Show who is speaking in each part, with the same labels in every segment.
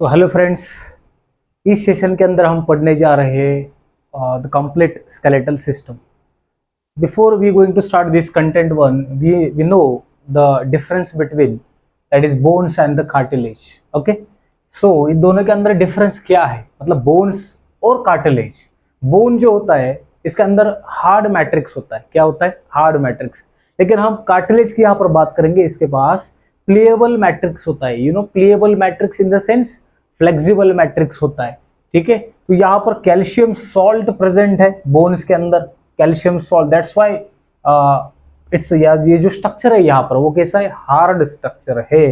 Speaker 1: तो hello friends, इस session के अंदर हम पढ़ने जा रहे हैं the complete skeletal system. Before we going to start this content one, we know the difference between that is bones and the cartilage. Okay, so इन दोनों के अंदर डिफरेंस क्या है, मतलब बोन्स और कार्टिलेज। बोन जो होता है इसके अंदर हार्ड मैट्रिक्स होता है। क्या होता है? Hard matrix. लेकिन हम कार्टिलेज की यहाँ पर बात करेंगे, इसके पास प्लेएबल मैट्रिक्स होता है। Playable matrix in the sense flexible matrix होता है। ठीक है, तो यहाँ पर कैल्शियम सॉल्ट प्रेजेंट है बोन्स के अंदर, calcium salt. That's why it's, ये जो स्ट्रक्चर है यहाँ पर वो कैसा है? हार्ड स्ट्रक्चर है,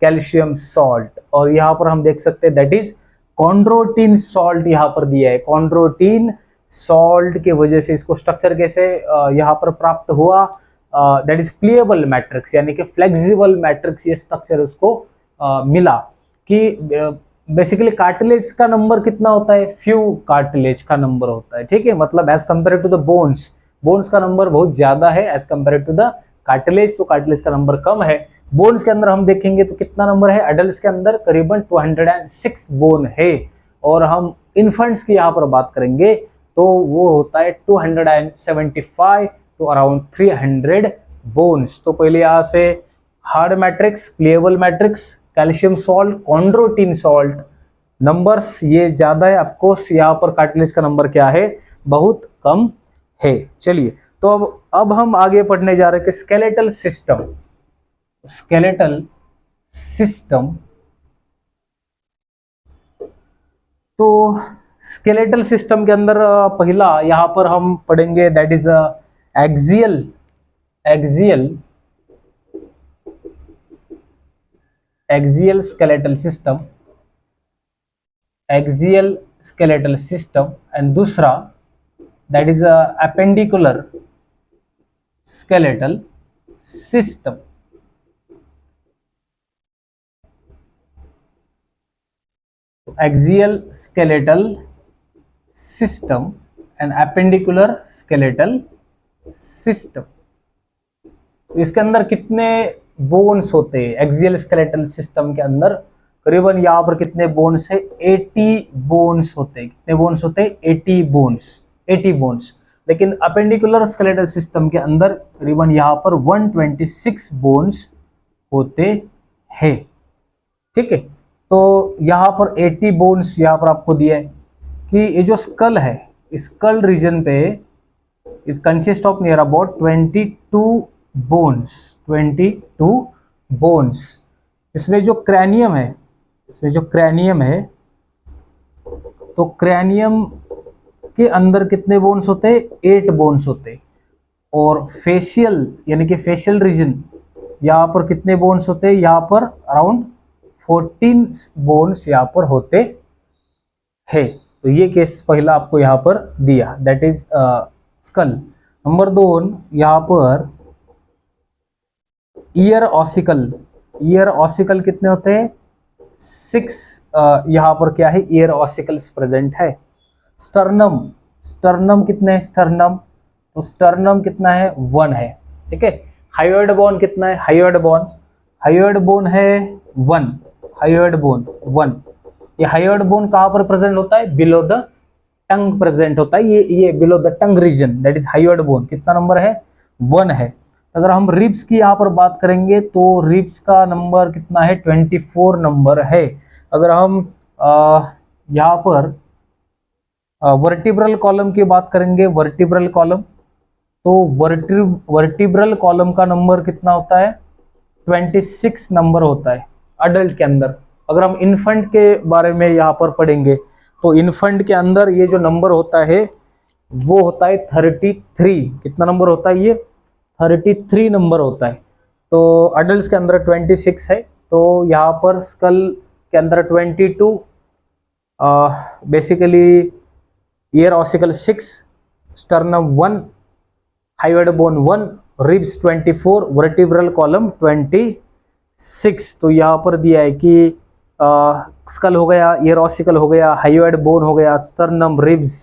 Speaker 1: कैल्शियम सॉल्ट। और यहाँ पर हम देख सकते हैं दैट इज कॉन्ड्रोटिन सॉल्ट यहाँ पर दिया है। कॉन्ड्रोटिन सॉल्ट की वजह से इसको स्ट्रक्चर कैसे यहाँ पर प्राप्त हुआ? दैट इज प्लेएबल मैट्रिक्स, यानी कि फ्लेक्सिबल मैट्रिक्स ये स्ट्रक्चर उसको मिला। कि बेसिकली कार्टिलेज का नंबर कितना होता है? फ्यू कार्टिलेज का नंबर होता है। ठीक है, मतलब as compare to the bones, bones का नंबर बहुत ज्यादा है as compare to the cartilage, तो कार्टिलेज का नंबर कम है। बोन्स के अंदर हम देखेंगे तो कितना नंबर है? एडल्ट्स के अंदर करीबन 206 बोन है, और हम इन्फेंट्स की यहाँ पर बात करेंगे तो वो होता है 275 टू अराउंड 300 बोन्स। तो पहले यहाँ से hard matrix, playable matrix, calcium salt, chondroitin salt, numbers ये ज्यादा है। ऑफकोर्स यहाँ पर कार्टिलेज का नंबर क्या है? बहुत कम है। चलिए, तो अब हम आगे पढ़ने जा रहे हैं कि स्केलेटल सिस्टम। स्केलेटल सिस्टम, तो स्केलेटल सिस्टम के अंदर पहला यहाँ पर हम पढ़ेंगे that is axial skeletal system, axial skeletal system. And दूसरा that is appendicular skeletal system. Axial skeletal system and appendicular skeletal system. इसके अंदर कितने बोन्स होते हैं? एक्सियल स्केलेटल सिस्टम के अंदर करीबन यहाँ पर कितने बोन्स है? 80 बोन्स होते हैं। कितने बोन्स होते हैं? 80 बोन्स। लेकिन अपेंडिकुलर स्केलेटल सिस्टम के अंदर करीबन यहाँ पर 126 बोन्स होते हैं। ठीक है, तो यहाँ पर 80 बोन्स यहाँ पर आपको दिया है कि ये जो स्कल है, स्कल रीजन पे is consist of near about 22 bones. इसमें जो क्रैनियम है, तो क्रैनियम के अंदर कितने बोन्स होते हैं? 8 बोन्स होते हैं। और फेशियल, यानी कि फेशियल रीजन, यहाँ पर कितने बोन्स होते हैं? यहाँ पर अराउंड 14 बोन्स यहाँ पर होते हैं। तो ये केस पहला आपको यहाँ पर दिया, दैट इज स्कल। नंबर 2 यहाँ पर ईयर ऑसिकल कितने होते हैं? 6 यहाँ पर क्या है? ईयर ऑसिकल्स प्रेजेंट है। स्टर्नम कितने है? तो स्टर्नम कितना है? 1 है। ठीक है, हायोइड बोन कितना है? हायोइड बोन है 1। Hyoid bone 1। ये हायोइड बोन कहाँ पर प्रेजेंट होता है? बिलो द टंग प्रेजेंट होता है। ये below the tongue region, that is hyoid bone. कितना नंबर है? 1 है। अगर हम रिब्स की यहाँ पर बात करेंगे तो रिब्स का नंबर कितना है? 24 नंबर है। अगर हम यहाँ पर वर्टिब्रल कॉलम की बात करेंगे, वर्टिब्रल कॉलम, तो वर्टिब्रल कॉलम का नंबर कितना होता है? 26 नंबर होता है अडल्ट के अंदर। अगर हम इन्फेंट के बारे में यहाँ पर पढ़ेंगे तो इन्फेंट के अंदर ये जो नंबर होता है वो होता है 33। कितना नंबर होता है? ये 33 नंबर होता है। तो अडल्ट के अंदर 26 है, तो यहाँ पर स्कल के अंदर 22, basically year ossicle 6, sternum 1, hyoid bone 1, ribs 24, vertebral column 26। तो यहाँ पर दिया है कि स्कल हो गया, ईयर ऑसिकल हो गया, हायोइड बोन हो गया, sternum, ribs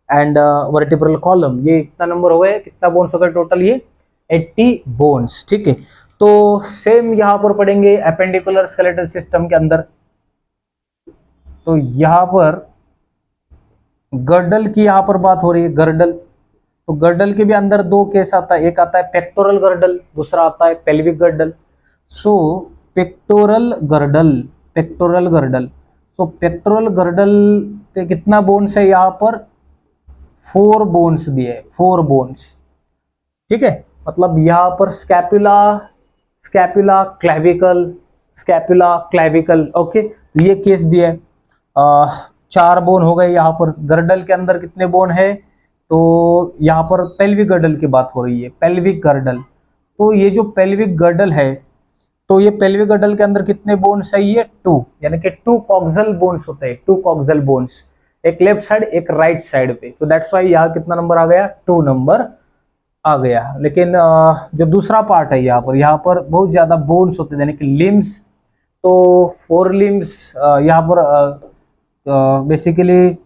Speaker 1: and vertebral column. ये कितना नंबर हो गया? कितना बोन्स हो गए टोटल? ये 80 बोन्स। ठीक है, तो सेम यहाँ पर पढ़ेंगे अपेंडिकुलर स्केलेटल सिस्टम के अंदर। तो यहाँ पर गर्डल की यहाँ पर बात हो रही है, गर्डल। तो गर्डल के भी अंदर दो केस आता है, एक आता है पेक्टोरल गर्डल, दूसरा आता है पेल्विक गर्डल। सो पेक्टोरल गर्डल, पेक्टोरल गर्डल, सो पेक्टोरल गर्डल पे कितना बोन्स है, यहाँ पर 4 बोन्स दिए, 4 बोन्स, ठीक है। मतलब यहाँ पर scapula, scapula clavicle, scapula clavicle, okay, ये केस दिया है। 4 बोन हो गए यहाँ पर। गर्डल के अंदर कितने बोन है, तो यहाँ पर पेल्विक गर्डल की बात हो रही है, पेल्विक गर्डल। तो ये जो पेल्विक गर्डल है, तो ये पेल्विक गर्डल के अंदर कितने बोन्स है, ये 2, यानी कि 2 कॉक्सल बोन्स होते हैं, 2 कॉक्सल बोन्स, एक लेफ्ट साइड एक राइट साइड पे। तो दैट्स वाई यहाँ कितना नंबर आ गया, 2 नंबर आ गया। लेकिन जो दूसरा पार्ट है यहाँ पर बहुत ज्यादा बोन्स होते हैं, यानी कि लिम्स। तो 4 लिम्स यहाँ पर बेसिकली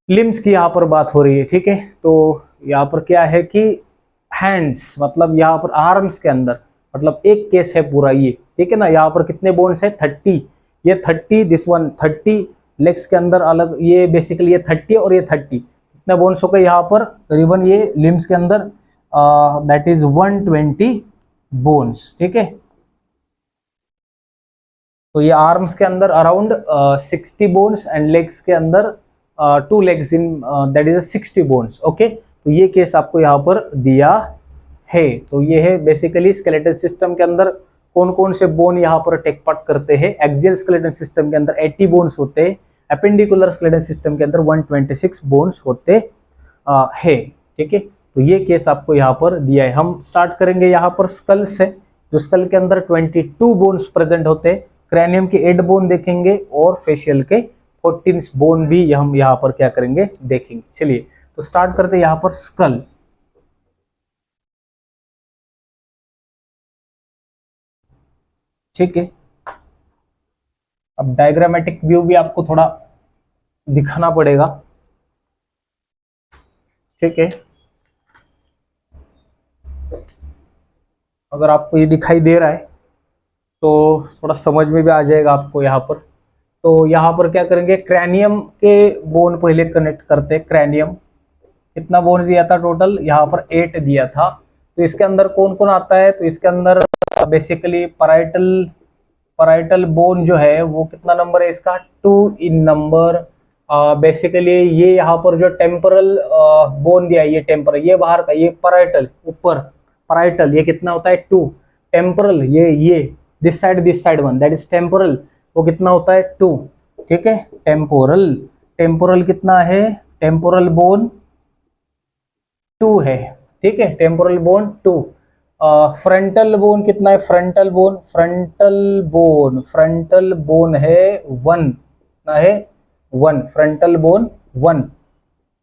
Speaker 1: लिम्स की यहाँ पर बात हो रही है, ठीक है। तो यहाँ पर क्या है कि हैंड्स, मतलब यहाँ पर आर्म्स के अंदर, मतलब एक केस है पूरा ये, ठीक है ना। यहाँ पर कितने बोन्स है, 30, ये 30, दिस वन 30, लेग्स के अंदर अलग, ये बेसिकली ये 30 और ये 30, कितने बोन्स हो गए यहाँ पर करीबन, ये लिम्स के अंदर दैट इज 120 बोन्स, ठीक है। तो ये आर्म्स के अंदर अराउंड 60 बोन्स एंड लेग्स के अंदर 2 legs in that is 60 bones, okay. तो ये केस आपको यहाँ पर दिया है। तो ये है बेसिकली स्केलेटल सिस्टम के अंदर कौन कौन से बोन यहाँ पर टेक पार्ट करते हैं। एक्सियल स्केलेटल सिस्टम के अंदर 80 बोन्स होते हैं, एपेंडिकुलर स्केलेटल सिस्टम के अंदर 126 बोन्स होते हैं, ठीक है। तो ये केस आपको यहाँ पर दिया है। हम स्टार्ट करेंगे यहाँ पर स्कल से, जो स्कल के अंदर 22 बोन्स प्रेजेंट होते हैं, क्रैनियम के 8 बोन देखेंगे और फेशियल के 14 बोन भी हम यहाँ पर क्या करेंगे, देखेंगे। चलिए तो स्टार्ट करते हैं यहाँ पर स्कल, ठीक है। अब डायग्रामेटिक व्यू भी आपको थोड़ा दिखाना पड़ेगा, ठीक है। अगर आपको ये दिखाई दे रहा है तो थोड़ा समझ में भी आ जाएगा आपको यहाँ पर। तो यहाँ पर क्या करेंगे, क्रैनियम के बोन पहले कनेक्ट करते हैं। क्रैनियम कितना बोन दिया था टोटल, यहाँ पर 8 दिया था। तो इसके अंदर कौन कौन आता है, तो इसके अंदर बेसिकली पैराइटल बोन जो है वो कितना नंबर है इसका, 2 इन नंबर। बेसिकली ये यहाँ पर जो टेम्पोरल बोन दिया है, ये टेम्पोरल, ये बाहर का, ये पैराइटल ऊपर, पैराइटल ये कितना होता है 2, टेम्पोरल ये this side 1 that is temporal, वो कितना होता है 2, ठीक है। टेम्पोरल कितना है, टेम्पोरल बोन 2 है, ठीक है, टेम्पोरल बोन 2। फ्रंटल बोन कितना है, फ्रंटल बोन है 1, कितना है 1, फ्रंटल बोन 1।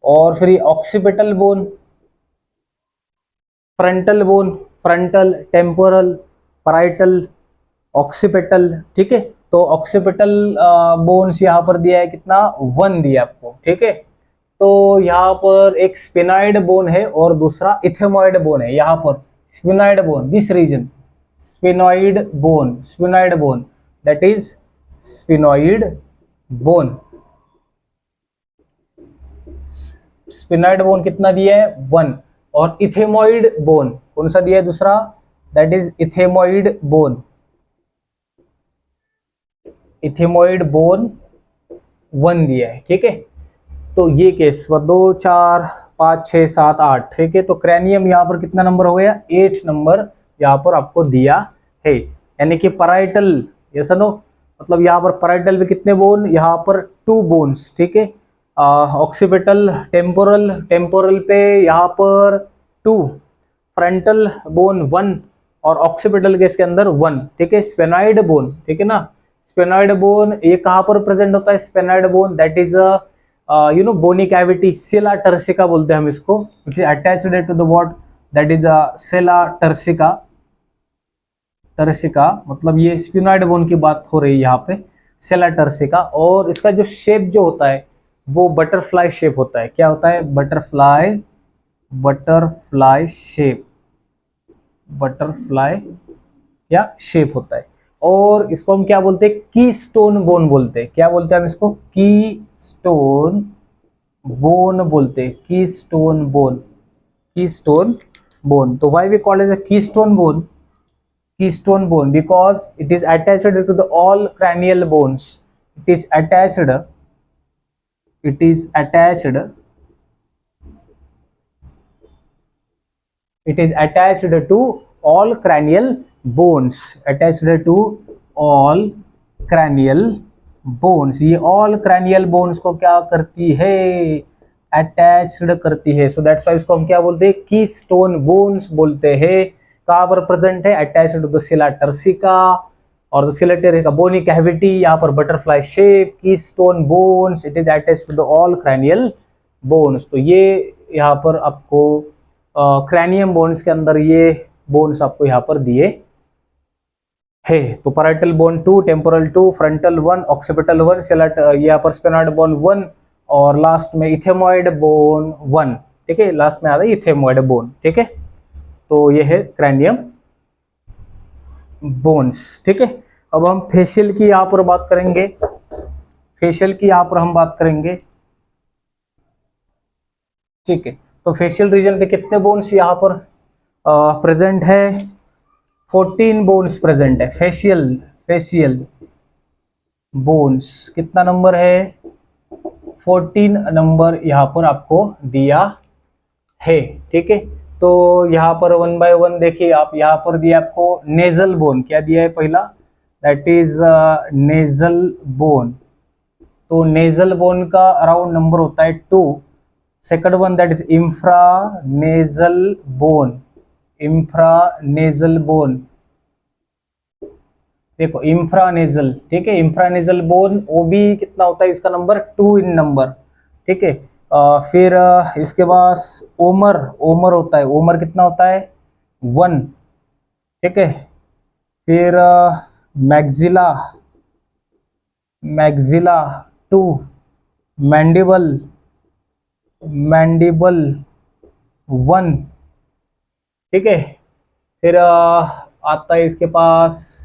Speaker 1: और फिर occipital bone, frontal temporal parietal occipital, ठीक है। तो ऑक्सीपिटल बोन्स यहाँ पर दिया है कितना, 1 दिया आपको, ठीक है। तो यहाँ पर एक स्पिनॉइड बोन है और दूसरा इथेमॉइड बोन है। यहाँ पर sphenoid bone, this region sphenoid bone that is sphenoid bone. Sphenoid bone कितना दिया है 1, और इथेमॉइड बोन कौन सा दिया है दूसरा, दैट इज इथेमॉइड बोन 1 दिया है, ठीक है। तो ये केस 2 4 5 6 7 8, ठीक है। तो क्रैनियम यहाँ पर कितना नंबर हो गया, 8 नंबर यहाँ पर आपको दिया है। यानी कि पैराइटल, ये सुनो, मतलब यहाँ पर पैराइटल में कितने बोन, यहाँ पर 2 बोन्स, ठीक है। ऑक्सीपिटल टेम्पोरल पे यहाँ पर 2, फ्रंटल बोन 1 और ऑक्सीपिटल के इसके अंदर 1, ठीक है। स्पेनॉइड बोन, ठीक है ना, स्पेनॉइड बोन ये कहाँ पर प्रेजेंट होता है, sphenoid bone that is bony cavity, sella turcica बोलते हैं हम इसको, which is attached to the what, that is sella turcica, मतलब ये स्पिनॉइड बोन की बात हो रही है यहाँ पे, सेला टर्सिका। और इसका जो शेप जो होता है वो बटरफ्लाई शेप होता है। क्या होता है, बटरफ्लाई शेप या शेप होता है। और इसको हम क्या बोलते हैं, कीस्टोन बोन बोलते हैं। क्या बोलते हैं हम इसको, कीस्टोन बोन बोलते हैं, कीस्टोन बोन, कीस्टोन बोन। तो why we call as a keystone bone, keystone bone, because it is attached to the all cranial bones. It is attached, it is attached, it is attached to all cranial bones, attached to all cranial bones। ये all cranial bones को क्या करती है, attached करती है। सो that's why इसको हम क्या बोलते हैं, कीस्टोन बोन्स बोलते हैं। कहाँ पर प्रेजेंट है, attached to the sella turcica और the sella turcica bony cavity, यहाँ पर butterfly shape, keystone bones, it is attached to the all cranial bones. तो ये यहाँ पर आपको क्रैनियम बोन्स के अंदर ये बोन्स आपको यहाँ पर दिए है। तो parietal bone 2, temporal 2, frontal 1, occipital 1, सिला यहाँ पर स्पेनॉइड बोन 1 और लास्ट में इथेमॉइड बोन 1। ठीक है, लास्ट में आता है इथेमॉइड बोन। ठीक है, तो ये है क्रैनियम बोन्स। ठीक है, अब हम फेशियल की यहां पर बात करेंगे, फेशियल की यहां पर हम बात करेंगे। ठीक है, तो फेशियल रीजन पे कितने बोन्स यहां पर प्रेजेंट है, 14 बोन्स प्रेजेंट है। फेशियल, फेशियल बोन्स कितना नंबर है, 14 नंबर यहां पर आपको दिया है। ठीक है, तो यहाँ पर 1 बाय 1 देखिए आप, यहाँ पर दिया आपको नेजल बोन, क्या दिया है पहला, दैट इज नेजल बोन। तो नेजल बोन का अराउंड नंबर होता है 2। Second one that is infra nasal bone, infra nasal bone, देखो इंफ्रा नेजल। ठीक है, इंफ्रा नेजल बोन वो भी कितना होता है, इसका नंबर 2 इन नंबर। ठीक है, फिर इसके बाद ओमर, ओमर होता है, ओमर कितना होता है 1। ठीक है, फिर मैक्सिला, मैक्सिला 2, मैंडिबल, मैंडिबल 1। ठीक है, फिर आता है इसके पास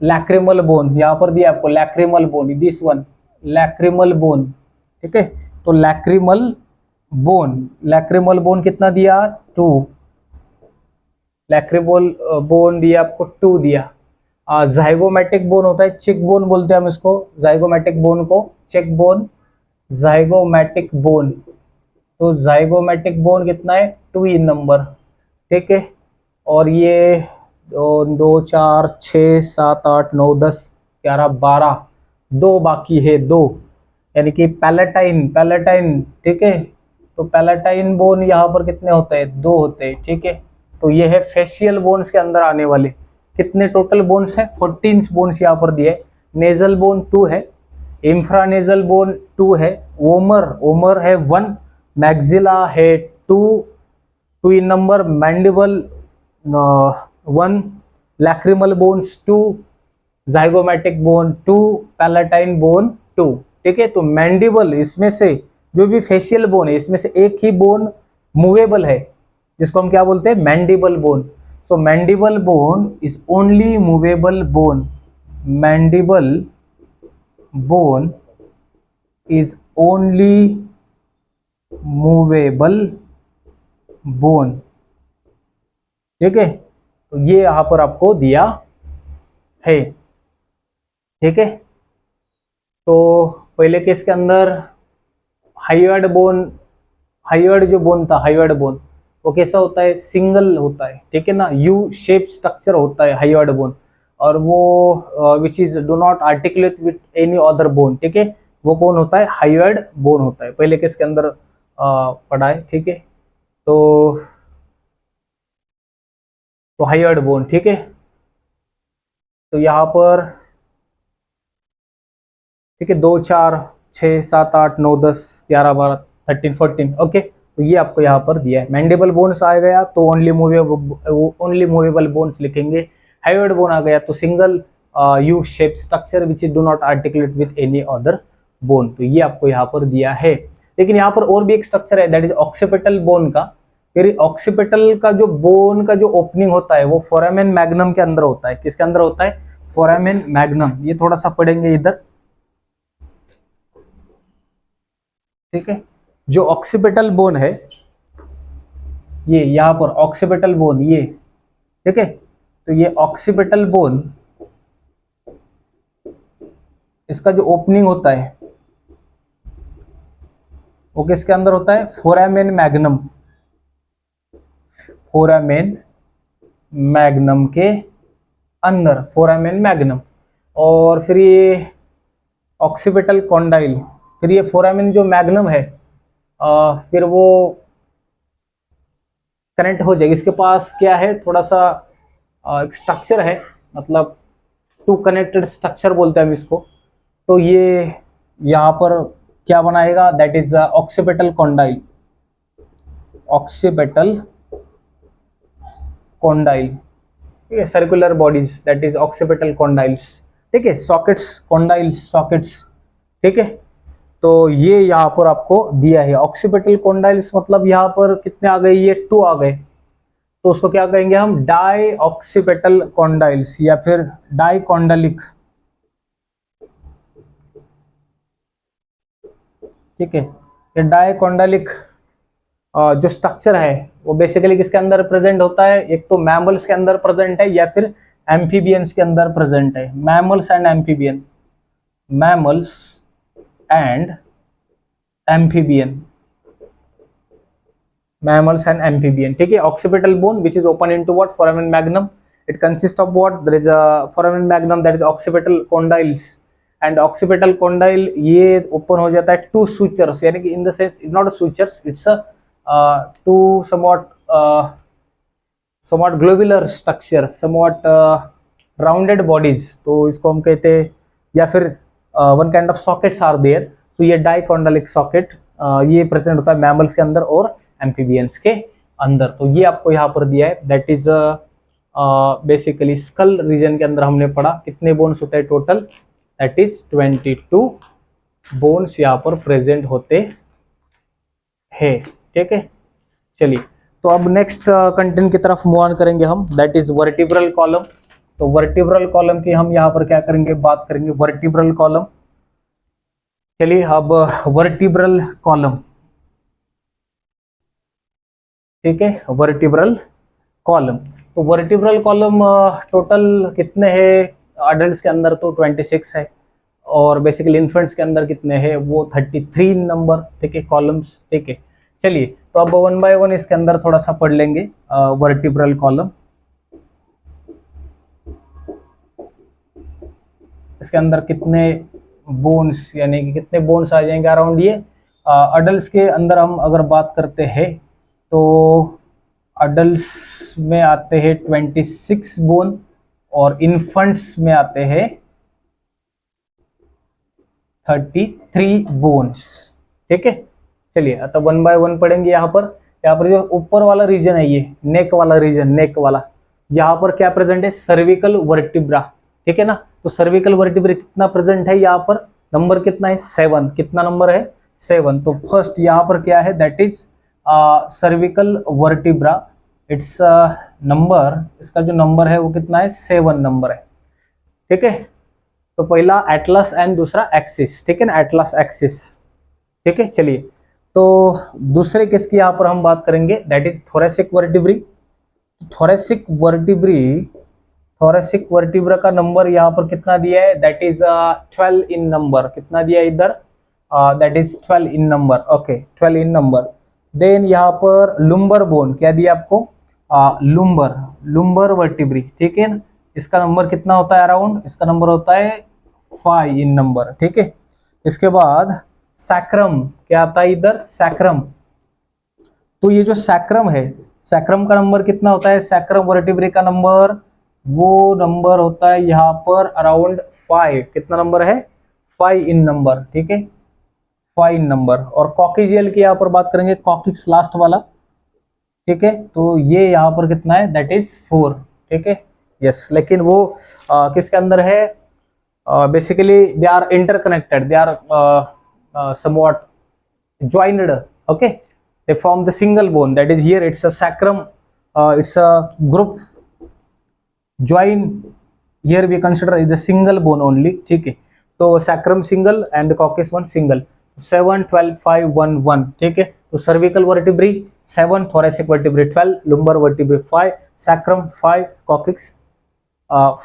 Speaker 1: लैक्रिमल बोन, यहाँ पर दिया आपको lacrimal bone, this one lacrimal bone. ठीक है, तो लैक्रिमल बोन, लैक्रिमल बोन कितना दिया 2, लैक्रिमल बोन दिया आपको 2 दिया। जाइगोमैटिक बोन होता है, चेक बोन बोलते हैं हम इसको, जाइगोमैटिक बोन को चेक बोन, जाइगोमैटिक बोन। तो जाइगोमैटिक बोन कितना है 2 इन नंबर। ठीक है, और ये 2 4 6 7 8 9 10 11 12, 2 बाकी है, 2 यानी कि पैलेटाइन, पैलेटाइन। ठीक है, तो पैलेटाइन बोन यहाँ पर कितने होते हैं, 2 होते हैं। ठीक है, तो ये है फेशियल बोन्स के अंदर आने वाले कितने टोटल बोन्स है, 14 बोन्स यहाँ पर दिए। नेजल बोन 2 है, इंफ्रानेजल बोन 2 है, ओमर, ओमर है 1, मैक्सिला है 2 in number, mandible 1, lacrimal bones 2, zygomatic bone 2, palatine bone 2। ठीक है, तो मैंडिबल, इसमें से जो भी फेशियल बोन है इसमें से एक ही बोन मूवेबल है, जिसको हम क्या बोलते हैं, mandible bone. So mandible bone is only movable bone, mandible bone is only movable bone. ठीक है, तो ये यहां पर आपको दिया है। ठीक है, तो पहले केस के अंदर हाइयोइड बोन, हाइयोइड जो बोन था, हाइयोइड बोन वो कैसा होता है, सिंगल होता है। ठीक है ना, यू शेप स्ट्रक्चर होता है हाइयोइड बोन, और वो which is do not articulate with any other bone. ठीक है, वो बोन होता है हाइयोइड बोन होता है, पहले केस के अंदर पढ़ा है। ठीक है, तो हाइयोइड बोन। ठीक है, तो यहाँ पर ठीक है 2 4 6 7 8 9 10 11 12 13 14। ओके, तो ये आपको यहाँ पर दिया है। मैंडिबल बोन्स आ गया तो ओनली मूवेबल बोन्स लिखेंगे, हाइयोइड बोन आ गया तो single U shape structure which do not articulate with any other bone. तो ये आपको यहाँ पर दिया है। लेकिन यहाँ पर और भी एक स्ट्रक्चर है, दैट इज ऑक्सीपिटल बोन का। फिर ऑक्सीपिटल का जो बोन का जो ओपनिंग होता है वो फोरामेन मैग्नम के अंदर होता है। किसके अंदर होता है? Foramen magnum. ये थोड़ा सा पढ़ेंगे इधर, ठीक है। जो ऑक्सीपिटल बोन है, ये यहाँ पर ऑक्सीपिटल बोन, ये ठीक है। तो ये ऑक्सीपिटल बोन, इसका जो ओपनिंग होता है वो किसके अंदर होता है? Foramen magnum. फोरामेन मैग्नम के अंदर, फोरामेन मैग्नम। और फिर ये ऑक्सीपिटल कॉन्डाइल, फिर ये फोरामेन जो मैग्नम है फिर वो कनेक्ट हो जाएगी। इसके पास क्या है, थोड़ा सा एक स्ट्रक्चर है, मतलब टू कनेक्टेड स्ट्रक्चर बोलते हैं हम इसको। तो ये यहाँ पर क्या बनाएगा? That is occipital condyle. Occipital condyle, ठीक है। Circular bodies, that is occipital condyles, ठीक है। सॉकेट्स, कॉन्डाइल्स, सॉकेट्स, ठीक है। तो ये यहाँ पर आपको दिया है ऑक्सीपिटल कॉन्डाइल्स, मतलब यहाँ पर कितने आ गए? ये 2 आ गए। तो उसको क्या कहेंगे हम? डाई ऑक्सीपिटल कॉन्डाइल्स या फिर डाई कॉन्डलिक, ठीक है। ये डाई कॉन्डलिक जो स्ट्रक्चर है वो बेसिकली किसके अंदर प्रेजेंट होता है? एक तो मैमल्स के अंदर प्रेजेंट है या फिर एम्फीबियंस के अंदर प्रेजेंट है। Mammals and amphibian, mammals and amphibian, mammals and amphibian, ठीक है। occipital bone which is open into what? foramen magnum. It consists of what? There is a foramen magnum, that is occipital condyles, and occipital condyle ये open हो जाता है 2 sutures, यानी कि in the sense it's not a sutures, it's a 2 somewhat globular structure, somewhat rounded bodies, तो इसको हम कहते हैं, या फिर one kind of sockets are there. तो ये डाइकोंडलिक सॉकेट ये प्रेजेंट होता है मैमल्स के अंदर और एम्फीबियंस के अंदर। तो ये आपको यहाँ पर दिया है, that is basically school reason के अंदर हमने पढ़ा कितने बोन्स होते हैं टोटल, दैट इज 22 बोन्स यहाँ पर प्रेजेंट होते हैं, ठीक है। चलिए, तो अब नेक्स्ट कंटेंट की तरफ मूव ऑन करेंगे हम, दैट इज वर्टिब्रल कॉलम। तो वर्टिब्रल कॉलम की हम यहाँ पर क्या करेंगे? बात करेंगे वर्टिब्रल कॉलम। चलिए, अब वर्टिब्रल कॉलम, ठीक है, वर्टिब्रल कॉलम। तो वर्टिब्रल कॉलम टोटल कितने हैं? अडल्ट्स के अंदर तो 26 है, और बेसिकली इन्फेंट्स के अंदर कितने हैं? वो 33 नंबर, ठीक है, कॉलम्स, ठीक है। चलिए, तो अब 1 बाय 1 इसके अंदर थोड़ा सा पढ़ लेंगे वर्टिब्रल कॉलम। इसके अंदर कितने बोन्स, यानी कि कितने बोन्स आ जाएंगे अराउंड ये? अडल्ट्स के अंदर हम अगर बात करते हैं तो अडल्ट्स में आते हैं 26 बोन, और इन्फेंट्स में आते हैं 33 बोन्स, ठीक है। चलिए, तो 1 बाय 1 पढ़ेंगे। यहाँ पर जो ऊपर वाला रीजन है, ये नेक वाला रीजन, नेक वाला, यहाँ पर क्या प्रेजेंट है? सर्विकल वर्टिब्रा, ठीक है ना। तो सर्विकल वर्टिब्रा कितना प्रेजेंट है यहाँ पर? नंबर कितना है? 7। कितना नंबर है? 7। तो फर्स्ट यहाँ पर क्या है? That is cervical vertebra, it's number, इसका जो नंबर है वो कितना है? 7 नंबर है, ठीक है। तो पहला एटलस एंड दूसरा एक्सिस, ठीक है ना, एटलस एक्सिस, ठीक है। चलिए, तो दूसरे केस की यहाँ पर हम बात करेंगे, that is thoracic vertebrae. Thoracic vertebra का नंबर यहाँ पर कितना दिया है? That is 12 in number. कितना दिया है इधर? That is 12 in number, okay, 12 in number. Then यहाँ पर लुम्बर बोन क्या दिया आपको? लुम्बर वर्टिब्री, ठीक है ना। इसका नंबर कितना होता है अराउंड? इसका नंबर होता है 5 इन नंबर, ठीक है। इसके बाद सैक्रम क्या आता है इधर? सैक्रम। तो ये जो सैक्रम है, सैक्रम का नंबर कितना होता है? सैक्रम वर्टिब्री का नंबर, वो नंबर होता है यहाँ पर अराउंड 5। कितना नंबर है? 5 इन नंबर, ठीक है, 5 इन नंबर। और कॉकिजियल की यहाँ पर बात करेंगे, कॉकिक्स लास्ट वाला, ठीक है। तो ये यहाँ पर कितना है? दैट इज 4, ठीक है, यस। लेकिन वो किसके अंदर है? Basically they are interconnected, they are somewhat joined, okay. they form the single bone, that is here it's a sacrum, it's a group join, here we consider is the single bone only, ठीक है। तो sacrum single and coccyx one single, 7 12 5 1 1, ठीक है। तो cervical vertebrae 7, thoracic vertebrae 12, lumbar vertebrae 5, sacrum 5, coccyx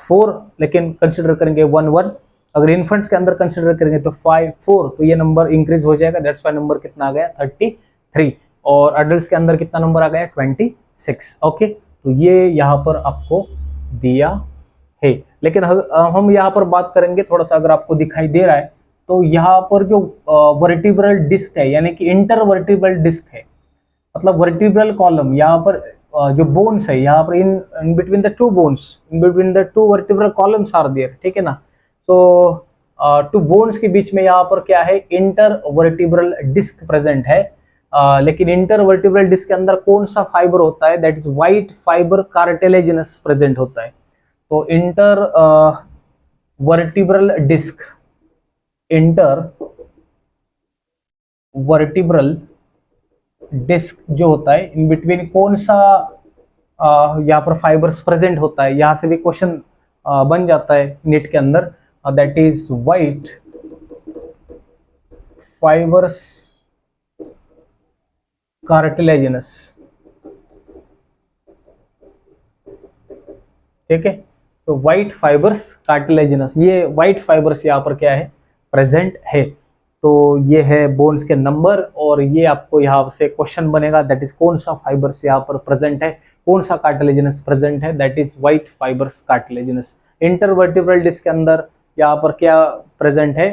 Speaker 1: 4, लेकिन consider करेंगे 1 1। अगर infants के अंदर कंसिडर करेंगे तो 5 4, तो ये नंबर इंक्रीज हो जाएगा, दैट्स व्हाई नंबर कितना आ गया 33, और अडल्ट्स के अंदर कितना नंबर आ गया 26। ओके, तो ये यहाँ पर आपको दिया है। लेकिन हम यहाँ पर बात करेंगे थोड़ा सा, अगर आपको दिखाई दे रहा है तो यहाँ पर जो वर्टिब्रल डिस्क है, यानी कि इंटर वर्टिब्रल डिस्क है, मतलब वर्टिब्रल कॉलम, यहाँ पर जो बोन्स है, यहाँ पर in between the two bones, in between the two vertebral columns are there, ठीक है ना। तो टू बोन्स के बीच में यहाँ पर क्या है, इंटर वर्टिब्रल डिस्क प्रेजेंट है। लेकिन इंटर वर्टिब्रल डिस्क के अंदर कौन सा फाइबर होता है, that is white fiber cartilaginous present होता है। तो inter vertebral disc, inter vertebral disc जो होता है, इन बिटवीन कौन सा यहाँ पर फाइबर्स प्रेजेंट होता है, यहाँ से भी क्वेश्चन बन जाता है नीट के अंदर, that is white fibers cartilaginous, ठीक है। तो व्हाइट फाइबर्स कार्टिलेजिनस, ये व्हाइट फाइबर्स यहाँ पर क्या है, प्रेजेंट है। तो ये है बोन्स के नंबर, और ये आपको यहाँ से क्वेश्चन बनेगा, दैट इज कौन सा फाइबर्स यहाँ पर प्रेजेंट है, कौन सा कार्टिलेजिनस प्रेजेंट है, that is white fibers cartilaginous. Intervertebral disc के अंदर यहाँ पर क्या प्रेजेंट है,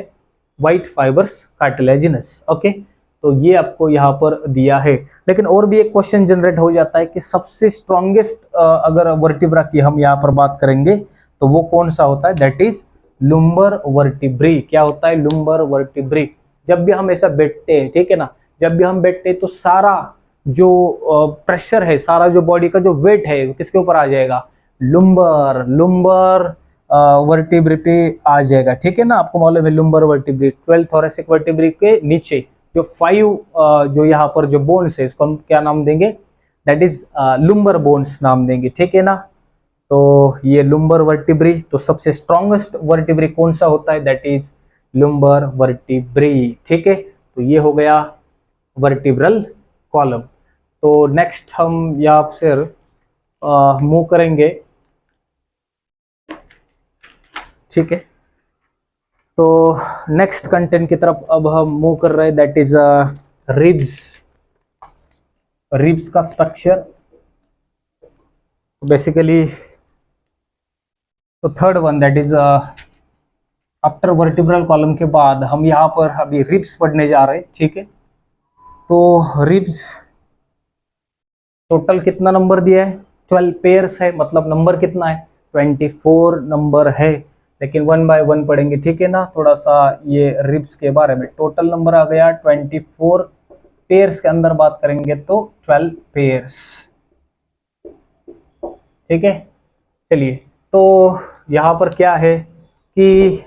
Speaker 1: व्हाइट फाइबर्स कार्टिलेजिनस। ओके, तो ये आपको यहाँ पर दिया है। लेकिन और भी एक क्वेश्चन जनरेट हो जाता है कि सबसे स्ट्रॉन्गेस्ट अगर वर्टिब्रा की हम यहाँ पर बात करेंगे तो वो कौन सा होता है, दैट इज लुम्बर वर्टिब्री। क्या होता है, लुम्बर वर्टिब्री। जब भी हम ऐसा बैठते हैं, ठीक है ना, जब भी हम बैठते हैं तो सारा जो प्रेशर है, सारा जो बॉडी का जो वेट है किसके ऊपर आ जाएगा, लुम्बर वर्टिब्री पे आ जाएगा, ठीक है ना। आपको मालूम है लुम्बर वर्टिब्री 12 थोरेसिक वर्टिब्री के नीचे जो 5 जो यहाँ पर जो बोन्स है, इसको हम क्या नाम देंगे, दैट इज लुम्बर बोन्स नाम देंगे, ठीक है ना। तो ये लुम्बर वर्टिब्री, तो सबसे स्ट्रॉन्गेस्ट वर्टिब्री कौन सा होता है, दैट इज लुम्बर वर्टिब्री, ठीक है। तो ये हो गया वर्टिब्रल कॉलम। तो नेक्स्ट हम यहाँ से मूव करेंगे, ठीक है। तो नेक्स्ट कंटेंट की तरफ अब हम मूव कर रहे हैं, दैट इज रिब्स। रिब्स का स्ट्रक्चर बेसिकली, तो third one that is after vertebral column के बाद हम यहाँ पर अभी रिब्स पढ़ने जा रहे हैं, ठीक है। तो रिब्स टोटल कितना नंबर दिया है, 12 पेयर्स है, मतलब नंबर कितना है 24 नंबर है। लेकिन 1 बाय 1 पढ़ेंगे, ठीक है ना। थोड़ा सा ये रिब्स के बारे में, टोटल नंबर आ गया 24, पेयर्स के अंदर बात करेंगे तो 12 पेयर्स, ठीक है। चलिए, तो यहाँ पर क्या है कि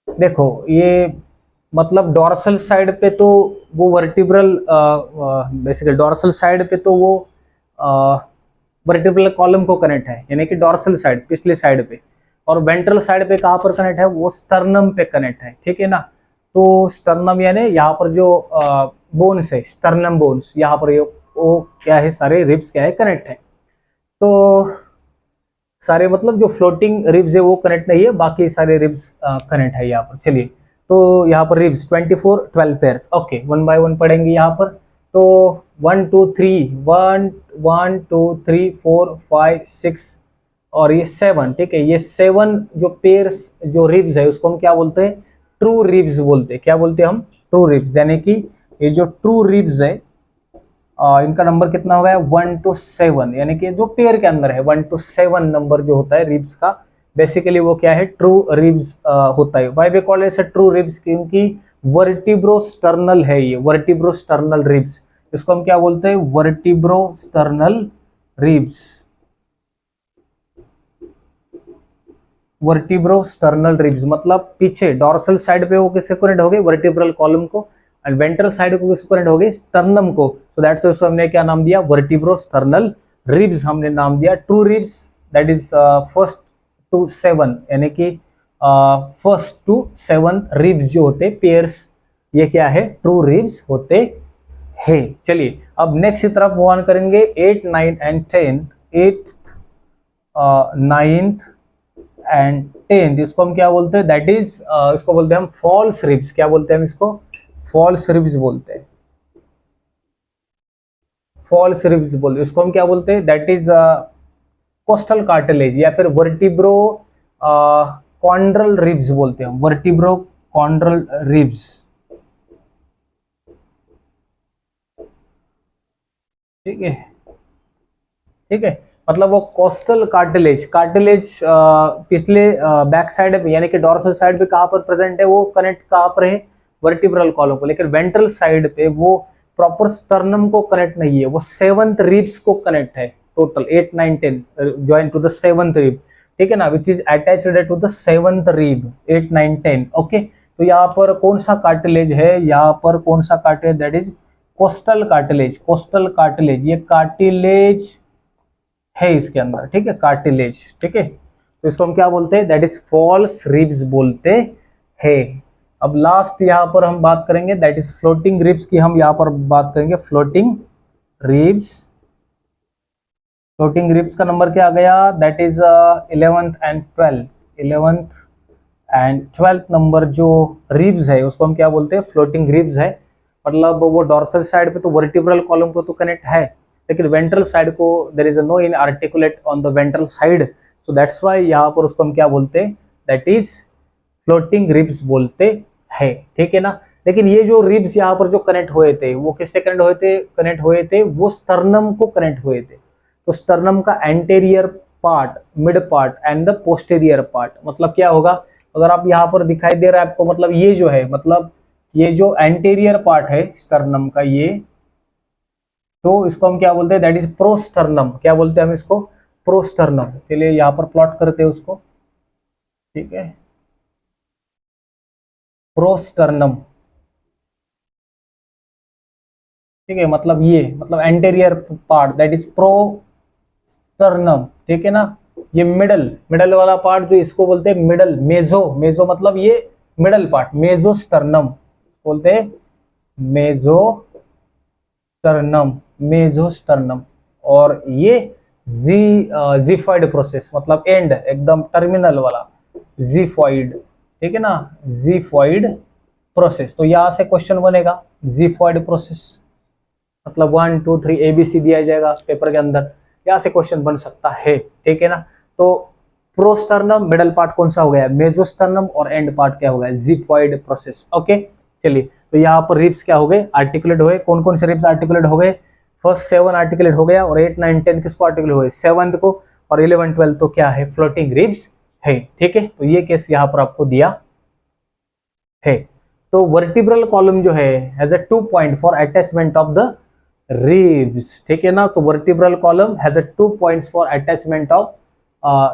Speaker 1: देखो, ये मतलब डॉर्सल साइड पे तो वो वर्टिब्रल, बेसिकली डॉर्सल साइड पे तो वो वर्टिब्रल कॉलम को कनेक्ट है, यानी कि डॉर्सल साइड पिछले साइड पे, और वेंट्रल साइड पे कहाँ पर कनेक्ट है, वो स्टर्नम पे कनेक्ट है, ठीक है ना। तो स्टर्नम यानी यहाँ पर जो बोन्स है, स्टर्नम बोन्स, यहाँ पर ये वो क्या है, सारे रिब्स क्या है, कनेक्ट है। तो सारे मतलब जो फ्लोटिंग रिब्स है वो कनेक्ट नहीं है, बाकी सारे रिब्स कनेक्ट है यहाँ पर। चलिए, तो यहाँ पर रिब्स 24 12 पेयर्स, ओके, 1 बाय 1 पढ़ेंगे यहाँ पर। तो 1 2 3 1 1 2 3 4 5 6 और ये 7, ठीक है। ये 7 जो पेयर्स जो रिब्स है उसको हम क्या बोलते हैं, ट्रू रिब्स बोलते हैं। क्या बोलते हैं हम, ट्रू रिब्स, यानी कि ये जो ट्रू रिब्स है इनका नंबर कितना हो गया 1 to 7, यानी कि जो पेयर के अंदर है 1 to 7 नंबर जो होता है रिब्स का, बेसिकली वो क्या है, ट्रू रिब्स होता है। Why we call it true ribs, क्योंकि वर्टिब्रोस्टर्नल है ये, वर्टिब्रोस्टर्नल रिब्स, इसको हम क्या बोलते हैं, वर्टिब्रोस्टर्नल रिब्स, वर्टिब्रोस्टर्नल रिब्स मतलब पीछे डॉर्सल साइड पे वो किससे कनेक्ट हो गए, वर्टिब्रल कॉलम को, एंड वेंट्रल साइड को किसको कनेक्ट हो गई, स्टर्नम को, सो दैट्स उसको हमने क्या नाम दिया, वर्टिब्रोस्टर्नल रिब्स हमने नाम दिया। True ribs that is first to 7 यानी कि फर्स्ट टू 7 रिब्स जो होते पेयर्स, ये क्या है, ट्रू रिब्स होते हैं। चलिए अब नेक्स्ट की तरफ मूव ऑन करेंगे। 8, 9 and 10, 8th 9th and 10th इसको हम क्या बोलते हैं, दैट इज इसको बोलते हैं हम फॉल्स रिब्स। क्या बोलते हैं हम इसको, फॉल्स रिब्स बोलते हैं, फॉल्स रिब्स बोलते हैं। इसको हम क्या बोलते हैं, दैट इज कोस्टल कार्टिलेज या फिर वर्टिब्रो कॉन्ड्रल रिब्स बोलते हैं, वर्टिब्रो कॉन्ड्रल रिब्स। ठीक है, ठीक है, मतलब वो कोस्टल कार्टिलेज, कार्टिलेज पिछले बैक साइड पे यानी कि डॉर्सल साइड पे कहाँ पर प्रेजेंट है, वो कनेक्ट कहाँ पर है, वर्टिब्रल कॉलम को, लेकिन वेंट्रल साइड पे वो प्रॉपर स्टर्नम को कनेक्ट नहीं है, वो 7th रिब्स को कनेक्ट है। Total 8, 9, 10 join to the 7th rib, ठीक है ना, which is attached to the 7th rib 8, 9, 10। Okay, तो यहाँ पर कौन सा कार्टिलेज है, यहाँ पर कौन सा cartilage, that is costal cartilage, costal cartilage, ये कार्टिलेज है इसके अंदर, ठीक है, कार्टिलेज। ठीक है, तो इसको हम क्या बोलते हैं, दैट इज फॉल्स रिब्स बोलते हैं। अब लास्ट यहाँ पर हम बात करेंगे, दैट इज फ्लोटिंग रिब्स की हम यहाँ पर बात करेंगे, फ्लोटिंग रिब्स। फ्लोटिंग रिब्स का नंबर क्या आ गया, that is 11th and 12th, 11th and 12th number जो रिब्स है उसको हम क्या बोलते हैं, फ्लोटिंग रिब्स है। मतलब वो डॉर्सल साइड पे तो वर्टिब्रल कॉलम को तो कनेक्ट है, लेकिन वेंट्रल साइड को there is no in articulate on the ventral side, so that's why यहाँ पर उसको हम क्या बोलते हैं, दैट इज फ्लोटिंग रिब्स बोलते हैं। ठीक है ना, लेकिन ये जो रिब्स यहाँ पर जो कनेक्ट हुए थे वो किससे कनेक्ट हुए थे, वो स्टर्नम को कनेक्ट हुए थे। तो स्टर्नम का anterior part, mid part and the posterior part, मतलब क्या होगा, अगर आप यहाँ पर दिखाई दे रहा है आपको, मतलब ये जो है, मतलब ये जो एंटेरियर पार्ट है स्टर्नम का ये, तो इसको हम क्या बोलते हैं, दैट इज प्रोस्टर्नम। क्या बोलते हैं हम इसको, प्रोस्टर्नम। चलिए यहाँ पर प्लॉट करते हैं उसको, ठीक है, प्रोस्टर्नम, ठीक है, मतलब ये, मतलब एंटेरियर पार्ट दैट इज प्रोस्टर्नम। ठीक है ना, ये मिडल वाला पार्ट जो इसको बोलते हैं मिडल, मेजो मतलब ये मिडल पार्ट, मेजोस्टर्नम बोलते हैं, मेजोस्टर्नम। और ये जीफॉइड प्रोसेस, मतलब एंड एकदम टर्मिनल वाला जीफॉइड, ठीक है ना, जीफॉइड प्रोसेस। तो यहां से क्वेश्चन बनेगा जीफॉइड प्रोसेस, मतलब 1, 2, 3 ABC दिया जाएगा पेपर के अंदर, यहाँ से क्वेश्चन बन सकता है। ठीक है ना, तो प्रोस्टर्नम मिडल पार्ट कौन सा हो गया, मेजोस्टर्नम, और एंड पार्ट क्या हो गया, जीफॉइड प्रोसेस। ओके, चलिए, तो यहाँ पर रिब्स क्या हो गए, आर्टिकुलेट हो गए। कौन कौन से रिब्स आर्टिकुलेट हो गए, फर्स्ट 7 आर्टिकुलेट हो गया, और 8, 9, 10 किसको आर्टिकुलेट हो गए, 7th को, और 11, 12 तो क्या है, फ्लोटिंग रिब्स है। ठीक है, तो ये केस यहाँ पर आपको दिया है। तो वर्टिब्रल कॉलम जो है has a 2 point for attachment of the ribs. ठीक है ना, तो vertebral column has a 2 points for attachment of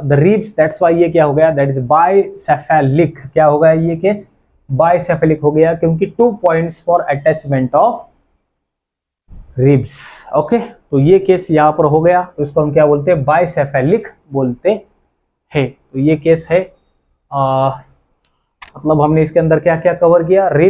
Speaker 1: the ribs, that's why ये क्या हो गया, दैट इज बाइसेफेलिक। क्या हो गया ये केस, बाइसेफेलिक हो गया, क्योंकि 2 points for attachment of ribs. Okay, तो ये केस यहाँ पर हो गया, तो इसको हम क्या बोलते हैं, बाइसेफेलिक बोलते हैं। तो ये केस है, मतलब हमने इसके अंदर क्या क्या कवर किया, रिब्स